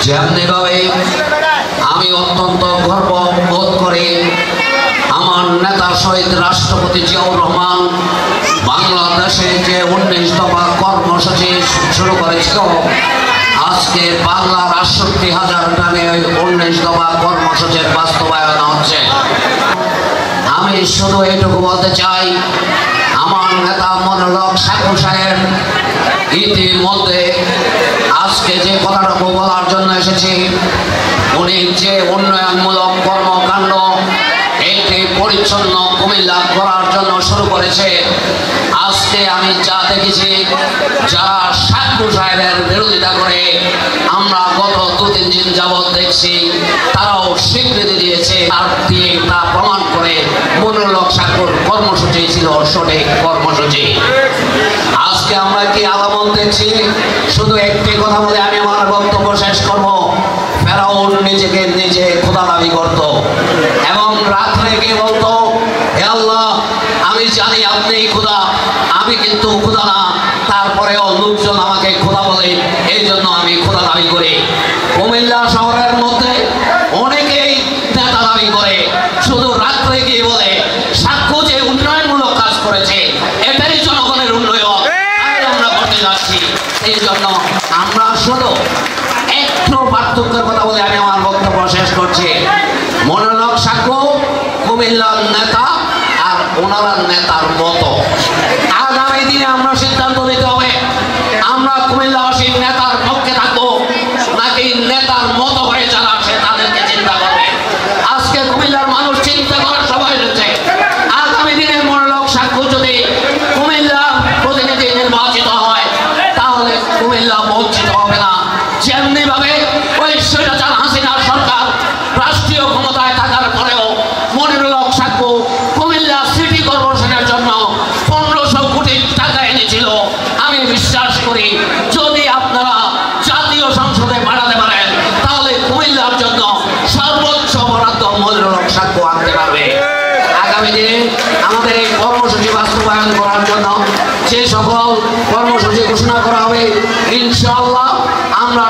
যেমনিভাবে আমি অত্যন্ত গর্ব বোধ করি আমার নেতা শহীদ রাষ্ট্রপতি জিয়াউর রহমান বাংলাদেশে যে 19 দফা কর্মসূচি শুরু করেছিল, আজকে বাংলার ৬৮,০০০ টানে ওই 19 দফা কর্মসূচির বাস্তবায়ন হচ্ছে। আমি শুধু এইটুকু বলতে চাই, আমার নেতা মনোরক সাকু সাহেব ইতিমধ্যে আজকে যে কথাটুকু বলার জন্য এসেছি, উনি যে উন্নয়নমূলক কর্মকাণ্ড একটি পরিচ্ছন্ন কুমিল্লা করার জন্য শুরু করেছে, আজকে আমি যা দেখেছি যারা সাকু সাহেবের বিরোধিতা করে আমরা গত 2-3 দিন যাবৎ দেখছি, তারাও স্বীকৃতি দিয়েছে। তার দিয়ে তা প্রমাণ করে মনোরক সাকুর কর্মসূচি ছিল সঠিক কর্মসূচি। আজকে আমরা কি আলামত দেখছি? শুধু একটি কথা বলে আমি আমার বক্তব্য শেষ করব। ফেরাউন নিজেকে নিজে খোদা দাবি করত এবং রাত্রে গিয়ে বলতো, হে আল্লাহ, আমি জানি আপনি খোদা, আমি কিন্তু খোদা না, তারপরেও লোকজন আমাকে খোদা বলে, এই জন্য আমি খোদা দাবি করি। কুমিল্লা শহরের মধ্যে অনেকেই নেতা দাবি করে, শুধু রাত্রে গিয়ে বলে সাক্ষ্য যে উন্নয়নমূলক কাজ করেছে, এটাই জনগণের উন্নয়ন আমরা করতে যাচ্ছি। এই জন্য আমরা শুধু একটু পার্থক্যের কথা বলে আমি আমার বক্তব্য শেষ করছি। মনোরক সাক্ষ্য কুমিল্লার নেতা আর ওনারা নেতার মতো। আগামী দিনে আমরা সিদ্ধান্ত নিতে হবে, আমরা কুমিল্লাবাসীর নেতার পক্ষে থাকবো নাকি নেতার মতো হয়ে যারা আসে তাদেরকে চিন্তা করবে। আজকে কুমিল্লার মানুষ চিন্তা করার সময় এসেছে। আগামী দিনে মনোরক সাক্ষ্য যদি কুমিল্লার প্রতিনিধি নির্বাচিত হয়, তাহলে কুমিল্লা বঞ্চিত হবে না। যেমনি ভাবে ওই স্বৈরাচার হাসিনার সরকার রাষ্ট্রীয় ক্ষমতায় থাকার পরেও মনিরুল সাক্ষ্য কুমিল্লা সিটি কর্পোরেশনের জন্য 1500 কোটি টাকা এনেছিল। আমি বিশ্বাস করি যদি আপনারা জাতীয় সংসদে বাড়াতে পারেন, তাহলে কুমিল্লার জন্য সর্বোচ্চ বরাদ্দ মনিরুল সাক্ষ্য আনতে পারবে। আগামী দিনে আমাদের এই কর্মসূচি বাস্তবায়ন করার জন্য যে সকল কর্মসূচি ঘোষণা করা হবে, ইনশাআল্লাহ আমরা